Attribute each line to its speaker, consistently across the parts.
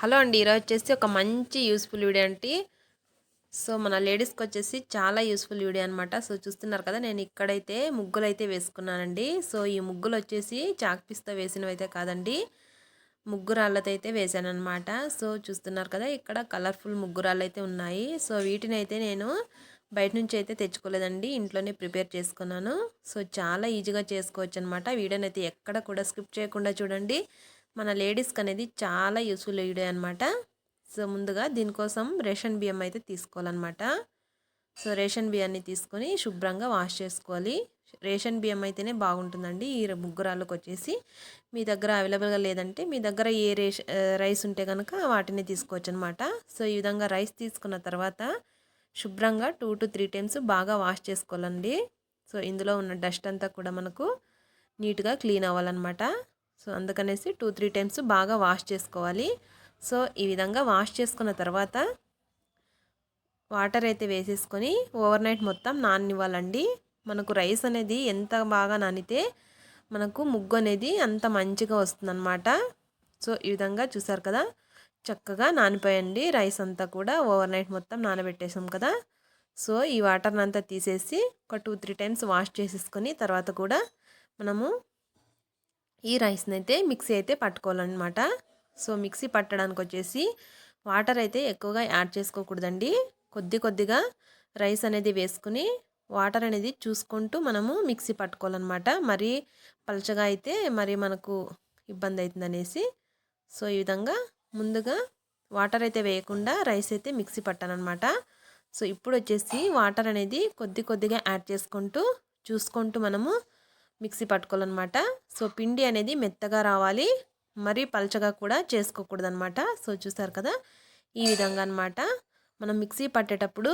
Speaker 1: Hello అండి. ఈరోజు వచ్చేసి ఒక మంచి యూస్ఫుల్ వీడియో అండి. సో మన లేడీస్కి వచ్చేసి చాలా యూస్ఫుల్ వీడియో అనమాట. సో చూస్తున్నారు కదా, నేను ఇక్కడైతే ముగ్గులు అయితే వేసుకున్నానండి. సో ఈ ముగ్గులు వచ్చేసి చాక్ పీస్తో వేసినవి అయితే కాదండి, ముగ్గురాళ్ళతో అయితే వేసానమాట. సో చూస్తున్నారు కదా, ఇక్కడ కలర్ఫుల్ ముగ్గురాళ్ళు అయితే ఉన్నాయి. సో వీటిని అయితే నేను బయట నుంచి అయితే తెచ్చుకోలేదండి, ఇంట్లోనే ప్రిపేర్ చేసుకున్నాను. సో చాలా ఈజీగా చేసుకోవచ్చు అనమాట. వీడియోని అయితే ఎక్కడ కూడా స్కిప్ చేయకుండా చూడండి. మన లేడీస్కి అనేది చాలా యూస్ఫుల్ వీడియో అనమాట. సో ముందుగా దీనికోసం రేషన్ బియ్యం అయితే తీసుకోవాలన్నమాట. సో రేషన్ బియ్యాన్ని తీసుకొని శుభ్రంగా వాష్ చేసుకోవాలి. రేషన్ బియ్యం అయితేనే బాగుంటుందండి ఈ ముగ్గురాళ్ళకి వచ్చేసి. మీ దగ్గర అవైలబుల్గా లేదంటే మీ దగ్గర ఏ రైస్ ఉంటే కనుక వాటిని తీసుకోవచ్చు అనమాట. సో ఈ విధంగా రైస్ తీసుకున్న తర్వాత శుభ్రంగా 2 to 3 టైమ్స్ బాగా వాష్ చేసుకోవాలండి. సో ఇందులో ఉన్న డస్ట్ అంతా కూడా మనకు నీట్గా క్లీన్ అవ్వాలన్నమాట. సో అందుకనేసి 2-3 టైమ్స్ బాగా వాష్ చేసుకోవాలి. సో ఈ విధంగా వాష్ చేసుకున్న తర్వాత వాటర్ అయితే వేసేసుకొని ఓవర్ నైట్ మొత్తం నాననివ్వాలండి. మనకు రైస్ అనేది ఎంత బాగా నానితే మనకు ముగ్గు అనేది అంత మంచిగా వస్తుందన్నమాట. సో ఈ విధంగా చూసారు కదా, చక్కగా నానిపోయండి రైస్ అంతా కూడా. ఓవర్ నైట్ మొత్తం నానబెట్టేసాం కదా. సో ఈ వాటర్ని అంతా తీసేసి ఒక 2-3 టైమ్స్ వాష్ చేసేసుకొని తర్వాత కూడా మనము ఈ రైస్ని అయితే మిక్సీ అయితే పట్టుకోవాలన్నమాట. సో మిక్సీ పట్టడానికి వచ్చేసి వాటర్ అయితే ఎక్కువగా యాడ్ చేసుకోకూడదండి. కొద్దిగా రైస్ అనేది వేసుకుని వాటర్ అనేది చూసుకుంటూ మనము మిక్సీ పట్టుకోవాలన్నమాట. మరీ పలచగా అయితే మరి మనకు ఇబ్బంది అవుతుందనేసి. సో ఈ విధంగా ముందుగా వాటర్ అయితే వేయకుండా రైస్ అయితే మిక్సీ పట్టానమాట. సో ఇప్పుడు వచ్చేసి వాటర్ అనేది కొద్దిగా యాడ్ చేసుకుంటూ చూసుకుంటూ మనము మిక్సీ పట్టుకోవాలన్నమాట. సో పిండి అనేది మెత్తగా రావాలి, మరీ పలచగా కూడా చేసుకోకూడదు అనమాట. సో చూసారు కదా, ఈ విధంగా అనమాట. మనం మిక్సీ పట్టేటప్పుడు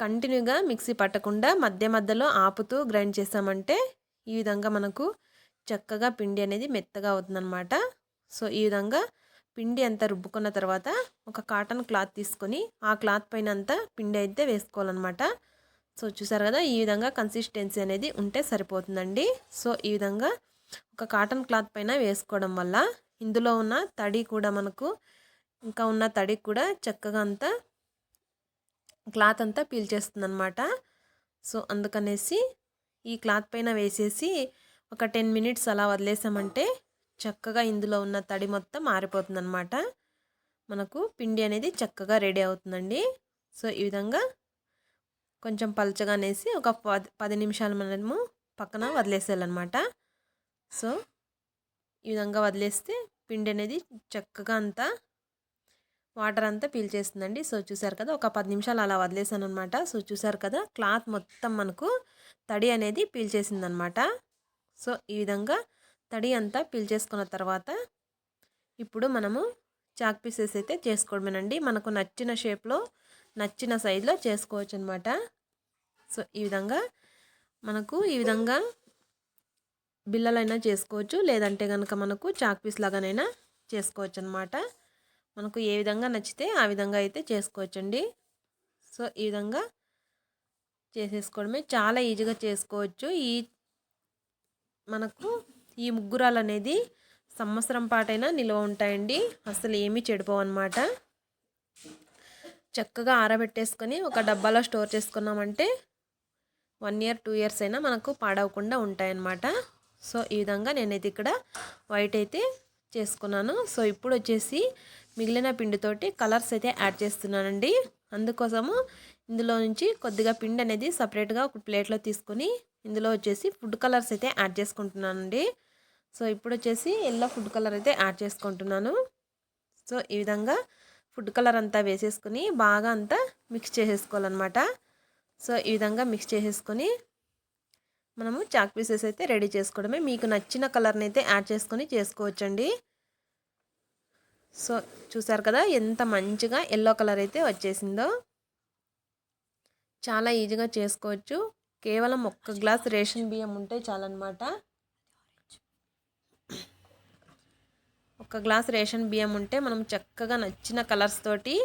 Speaker 1: కంటిన్యూగా మిక్సీ పట్టకుండా మధ్యలో ఆపుతూ గ్రైండ్ చేసామంటే ఈ విధంగా మనకు చక్కగా పిండి అనేది మెత్తగా అవుతుందన్నమాట. సో ఈ విధంగా పిండి అంతా రుబ్బుకున్న తర్వాత ఒక కాటన్ క్లాత్ తీసుకొని ఆ క్లాత్ పైన అంతా పిండి అయితే వేసుకోవాలన్నమాట. సో చూసారు కదా, ఈ విధంగా కన్సిస్టెన్సీ అనేది ఉంటే సరిపోతుందండి. సో ఈ విధంగా ఒక కాటన్ క్లాత్ పైన వేసుకోవడం వల్ల ఇందులో ఉన్న తడి కూడా మనకు ఇంకా ఉన్న తడి కూడా చక్కగా అంతా క్లాత్ అంతా పీల్చేస్తుంది అనమాట. సో అందుకనేసి ఈ క్లాత్ పైన వేసేసి ఒక 10 మినిట్స్ అలా వదిలేసామంటే చక్కగా ఇందులో ఉన్న తడి మొత్తం ఆరిపోతుంది అనమాట. మనకు పిండి అనేది చక్కగా రెడీ అవుతుందండి. సో ఈ విధంగా కొంచెం పలచగా అనేసి ఒక 10 నిమిషాలు మనము పక్కన వదిలేసేయాలన్నమాట. సో ఈ విధంగా వదిలేస్తే పిండి అనేది చక్కగా అంతా వాటర్ అంతా పీల్చేస్తుందండి. సో చూసారు కదా, ఒక 10 నిమిషాలు అలా వదిలేసాను అనమాట. సో చూసారు కదా, క్లాత్ మొత్తం మనకు తడి అనేది పీల్చేసిందనమాట. సో ఈ విధంగా తడి అంతా పీల్చేసుకున్న తర్వాత ఇప్పుడు మనము చాక్ పీసెస్ అయితే చేసుకోవడమేనండి. మనకు నచ్చిన షేప్లో నచ్చిన సైజులో చేసుకోవచ్చు అనమాట. సో ఈ విధంగా మనకు ఈ విధంగా బిళ్ళలైనా చేసుకోవచ్చు, లేదంటే కనుక మనకు చాక్ పీస్ లాగానైనా చేసుకోవచ్చు అనమాట. మనకు ఏ విధంగా నచ్చితే ఆ విధంగా అయితే చేసుకోవచ్చండి. సో ఈ విధంగా చేసేసుకోవడమే, చాలా ఈజీగా చేసుకోవచ్చు. మనకు ఈ ముగ్గురాలు అనేది సంవత్సరం పాటైనా నిల్వ ఉంటాయండి, అసలు ఏమీ చెడిపోవు అనమాట. చక్కగా ఆరబెట్టేసుకొని ఒక డబ్బాలో స్టోర్ చేసుకున్నామంటే 1 year 2 years అయినా మనకు పాడవకుండా ఉంటాయన్నమాట. సో ఈ విధంగా నేనైతే ఇక్కడ వైట్ అయితే చేసుకున్నాను. సో ఇప్పుడు వచ్చేసి మిగిలిన పిండితోటి కలర్స్ అయితే యాడ్ చేస్తున్నానండి. అందుకోసము ఇందులో నుంచి కొద్దిగా పిండి అనేది సపరేట్గా ఒక ప్లేట్లో తీసుకొని ఇందులో వచ్చేసి ఫుడ్ కలర్స్ అయితే యాడ్ చేసుకుంటున్నానండి. సో ఇప్పుడు వచ్చేసి ఎల్లో ఫుడ్ కలర్ అయితే యాడ్ చేసుకుంటున్నాను. సో ఈ విధంగా ఫుడ్ కలర్ అంతా వేసేసుకొని బాగా అంతా మిక్స్ చేసేసుకోవాలన్నమాట. సో ఈ విధంగా మిక్స్ చేసేసుకొని మనము చాక్ పీసెస్ అయితే రెడీ చేసుకోవడమే. మీకు నచ్చిన కలర్ని అయితే యాడ్ చేసుకొని చేసుకోవచ్చండి. సో చూసారు కదా, ఎంత మంచిగా ఎల్లో కలర్ అయితే వచ్చేసిందో. చాలా ఈజీగా చేసుకోవచ్చు. కేవలం 1 గ్లాస్ రేషన్ బియ్యం ఉంటే చాలన్నమాట. 1 గ్లాస్ రేషన్ బియ్యం ఉంటే మనం చక్కగా నచ్చిన కలర్స్ తోటి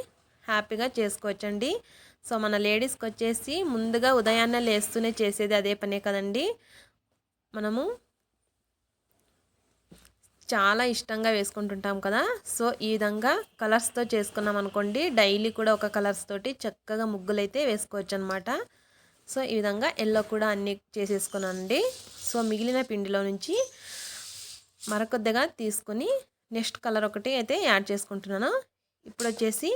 Speaker 1: హ్యాపీగా చేసుకోవచ్చండి. సో మన లేడీస్కి వచ్చేసి ముందుగా ఉదయాన్నే లేస్తూనే చేసేది అదే పనే కదండి. మనము చాలా ఇష్టంగా వేసుకుంటుంటాం కదా. సో ఈ విధంగా కలర్స్తో చేసుకున్నాం అనుకోండి, డైలీ కూడా ఒక కలర్స్ తోటి చక్కగా ముగ్గులైతే వేసుకోవచ్చు అనమాట. సో ఈ విధంగా ఎల్లో కూడా అన్నీ చేసేసుకున్నానండి. సో మిగిలిన పిండిలో నుంచి మరకొద్దిగా తీసుకొని నెక్స్ట్ కలర్ ఒకటి అయితే యాడ్ చేసుకుంటున్నాను. ఇప్పుడు వచ్చేసి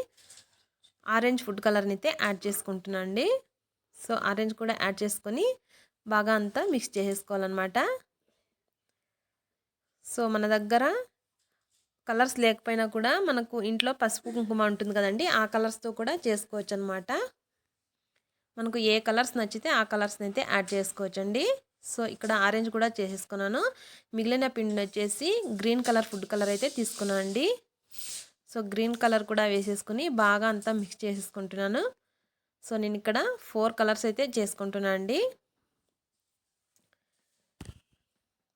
Speaker 1: ఆరెంజ్ ఫుడ్ కలర్ని అయితే యాడ్ చేసుకుంటున్నాను అండి. సో ఆరెంజ్ కూడా యాడ్ చేసుకొని బాగా అంతా మిక్స్ చేసేసుకోవాలన్నమాట. సో మన దగ్గర కలర్స్ లేకపోయినా కూడా మనకు ఇంట్లో పసుపు కుంకుమ ఉంటుంది కదండి, ఆ కలర్స్తో కూడా చేసుకోవచ్చు అనమాట. మనకు ఏ కలర్స్ నచ్చితే ఆ కలర్స్ని అయితే యాడ్ చేసుకోవచ్చండి. సో ఇక్కడ ఆరెంజ్ కూడా చేసేసుకున్నాను. మిగిలిన పిండిని వచ్చేసి గ్రీన్ కలర్ ఫుడ్ కలర్ అయితే తీసుకున్నానండి. సో గ్రీన్ కలర్ కూడా వేసేసుకుని బాగా అంతా మిక్స్ చేసేసుకుంటున్నాను. సో నేను ఇక్కడ 4 కలర్స్ అయితే చేసుకుంటున్నాను అండి.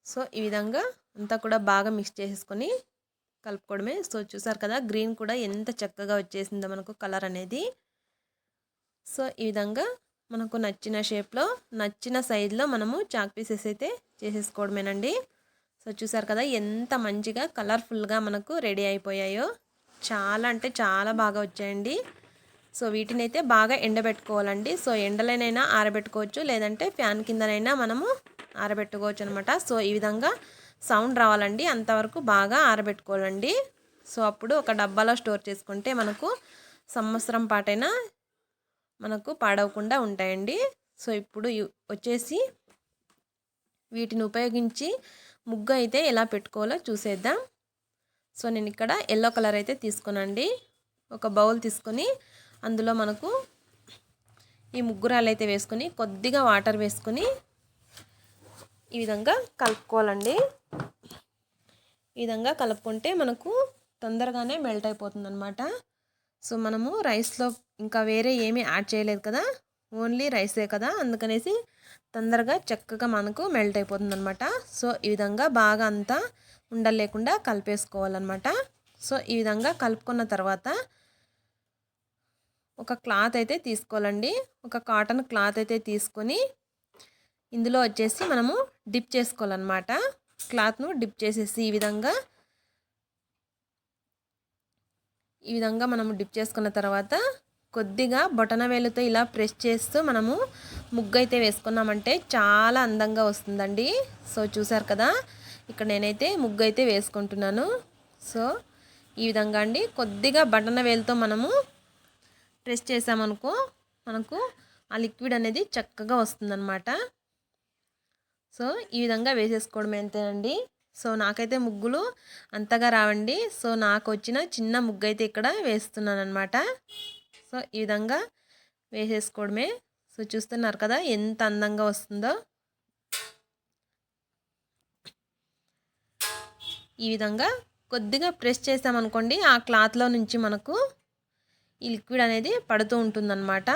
Speaker 1: సో ఈ విధంగా అంతా కూడా బాగా మిక్స్ చేసేసుకొని కలుపుకోవడమే. సో చూసారు కదా గ్రీన్ కూడా ఎంత చక్కగా వచ్చేసిందో మనకు కలర్ అనేది. సో ఈ విధంగా మనకు నచ్చిన షేప్లో నచ్చిన సైజులో మనము చాక్ పీసెస్ అయితే చేసేసుకోవడమేనండి. సో చూసారు కదా ఎంత మంచిగా కలర్ఫుల్గా మనకు రెడీ అయిపోయాయో. చాలా అంటే చాలా బాగా వచ్చాయండి. సో వీటిని అయితే బాగా ఎండబెట్టుకోవాలండి. సో ఎండలోనైనా ఆరబెట్టుకోవచ్చు, లేదంటే ఫ్యాన్ కిందనైనా మనము ఆరబెట్టుకోవచ్చు అనమాట. సో ఈ విధంగా సౌండ్ రావాలండి, అంతవరకు బాగా ఆరబెట్టుకోవాలండి. సో అప్పుడు ఒక డబ్బాలో స్టోర్ చేసుకుంటే మనకు సంవత్సరం పాటైనా మనకు పాడవకుండా ఉంటాయండి. సో ఇప్పుడు వచ్చేసి వీటిని ఉపయోగించి ముగ్గు అయితే ఎలా పెట్టుకోవాలో చూసేద్దాం. సో నేను ఇక్కడ ఎల్లో కలర్ అయితే తీసుకున్నానండి. ఒక బౌల్ తీసుకొని అందులో మనకు ఈ ముగ్గురాలు అయితే వేసుకొని కొద్దిగా వాటర్ వేసుకొని ఈ విధంగా కలుపుకోవాలండి. ఈ విధంగా కలుపుకుంటే మనకు తొందరగానే మెల్ట్ అయిపోతుంది అనమాట. సో మనము రైస్లో ఇంకా వేరే ఏమీ యాడ్ చేయలేదు కదా, ఓన్లీ రైసే కదా, అందుకనేసి తొందరగా చక్కగా మనకు మెల్ట్ అయిపోతుంది అనమాట. సో ఈ విధంగా బాగా అంతా ఉండలు లేకుండా కలిపేసుకోవాలన్నమాట. సో ఈ విధంగా కలుపుకున్న తర్వాత ఒక క్లాత్ అయితే తీసుకోవాలండి. ఒక కాటన్ క్లాత్ అయితే తీసుకొని ఇందులో వచ్చేసి మనము డిప్ చేసుకోవాలన్నమాట. క్లాత్ను డిప్ చేసేసి ఈ విధంగా మనము డిప్ చేసుకున్న తర్వాత కొద్దిగా బొటనవేలుతో ఇలా ప్రెస్ చేస్తూ మనము ముగ్గు అయితే వేసుకున్నామంటే చాలా అందంగా వస్తుందండి. సో చూసారు కదా ఇక్కడ నేనైతే ముగ్గు అయితే వేసుకుంటున్నాను. సో ఈ విధంగా అండి కొద్దిగా బొటనవేలుతో మనము ప్రెస్ చేసామనుకో మనకు ఆ లిక్విడ్ అనేది చక్కగా వస్తుందన్నమాట. సో ఈ విధంగా వేసేసుకోవడమే అంతేనండి. సో నాకైతే ముగ్గులు అంతగా రావండి. సో నాకు వచ్చిన చిన్న ముగ్గు అయితే ఇక్కడ వేస్తున్నాను అనమాట. సో ఈ విధంగా వేసేసుకోవడమే. సో చూస్తున్నారు కదా ఎంత అందంగా వస్తుందో. ఈ విధంగా కొద్దిగా ప్రెస్ చేసామనుకోండి ఆ క్లాత్లో నుంచి మనకు ఈ లిక్విడ్ అనేది పడుతూ ఉంటుందన్నమాట.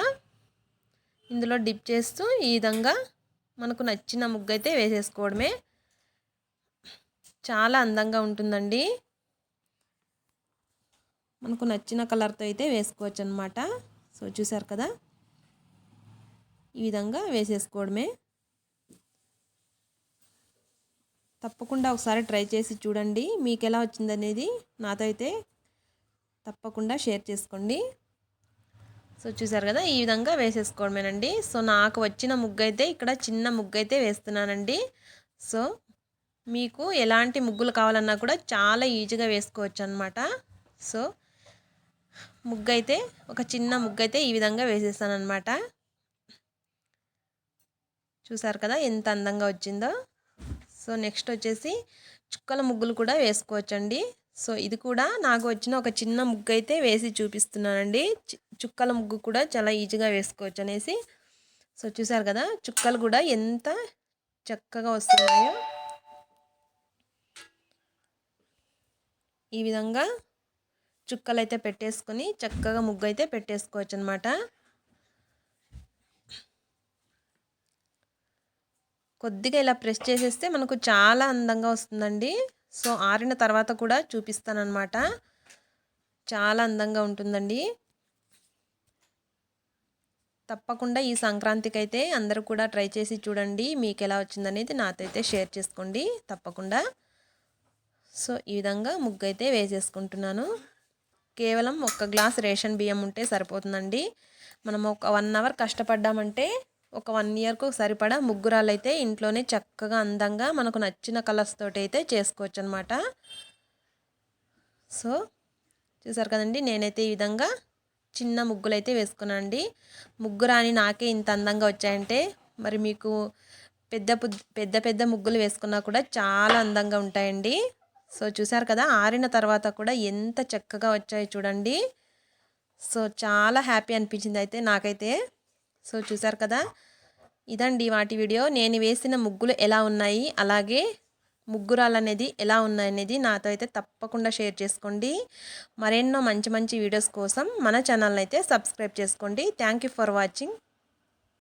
Speaker 1: ఇందులో డిప్ చేస్తూ ఈ విధంగా మనకు నచ్చిన ముగ్గు అయితే వేసేసుకోవడమే. చాలా అందంగా ఉంటుందండి. మనకు నచ్చిన కలర్తో అయితే వేసుకోవచ్చు అనమాట. సో చూసారు కదా ఈ విధంగా వేసేసుకోవడమే. తప్పకుండా ఒకసారి ట్రై చేసి చూడండి, మీకు ఎలా వచ్చిందనేది నాతో అయితే తప్పకుండా షేర్ చేసుకోండి. సో చూసారు కదా ఈ విధంగా వేసేసుకోవడమేనండి. సో నాకు వచ్చిన ముగ్గు అయితే ఇక్కడ చిన్న ముగ్గు అయితే వేస్తున్నానండి. సో మీకు ఎలాంటి ముగ్గులు కావాలన్నా కూడా చాలా ఈజీగా వేసుకోవచ్చు అనమాట. సో ముగ్గు అయితే ఒక చిన్న ముగ్గు అయితే ఈ విధంగా వేసేస్తాను అనమాట. చూసారు కదా ఎంత అందంగా వచ్చిందో. సో నెక్స్ట్ వచ్చేసి చుక్కల ముగ్గులు కూడా వేసుకోవచ్చండి. సో ఇది కూడా నాకు వచ్చిన ఒక చిన్న ముగ్గు అయితే వేసి చూపిస్తున్నానండి. చుక్కల ముగ్గు కూడా చాలా ఈజీగా వేసుకోవచ్చు అనేసి. సో చూసారు కదా చుక్కలు కూడా ఎంత చక్కగా వస్తున్నాయో. ఈ విధంగా చుక్కలు అయితే పెట్టేసుకొని చక్కగా ముగ్గు అయితే పెట్టేసుకోవచ్చు అనమాట. కొద్దిగా ఇలా ప్రెస్ చేసేస్తే మనకు చాలా అందంగా వస్తుందండి. సో ఆరిన తర్వాత కూడా చూపిస్తానన్నమాట. చాలా అందంగా ఉంటుందండి. తప్పకుండా ఈ సంక్రాంతికి అయితే అందరూ కూడా ట్రై చేసి చూడండి, మీకు ఎలా వచ్చిందనేది నాతో అయితే షేర్ చేసుకోండి తప్పకుండా. సో ఈ విధంగా ముగ్గు అయితే వేసేసుకుంటున్నాను. కేవలం ఒక గ్లాస్ రేషన్ బియ్యం ఉంటే సరిపోతుందండి. మనం ఒక 1 అవర్ కష్టపడ్డామంటే ఒక 1 ఇయర్కు సరిపడా ముగ్గురాలు అయితే ఇంట్లోనే చక్కగా అందంగా మనకు నచ్చిన కలర్స్ తోటి అయితే చేసుకోవచ్చు అనమాట. సో చూసారు కదండి, నేనైతే ఈ విధంగా చిన్న ముగ్గులు అయితే వేసుకున్నానండి. ముగ్గు రాని నాకే ఇంత అందంగా వచ్చాయంటే మరి మీకు పెద్ద పెద్ద ముగ్గులు వేసుకున్నా కూడా చాలా అందంగా ఉంటాయండి. సో చూసారు కదా, ఆరిన తర్వాత కూడా ఎంత చక్కగా వచ్చాయో చూడండి. సో చాలా హ్యాపీ అనిపించింది అయితే నాకైతే. సో చూసారు కదా, ఇదండి వాటి వీడియో. నేను వేసిన ముగ్గులు ఎలా ఉన్నాయి, అలాగే ముగ్గురాలు అనేది ఎలా ఉన్నాయనేది నాతో అయితే తప్పకుండా షేర్ చేసుకోండి. మరెన్నో మంచి మంచి వీడియోస్ కోసం మన ఛానల్ని అయితే సబ్స్క్రైబ్ చేసుకోండి. Thank you for watching.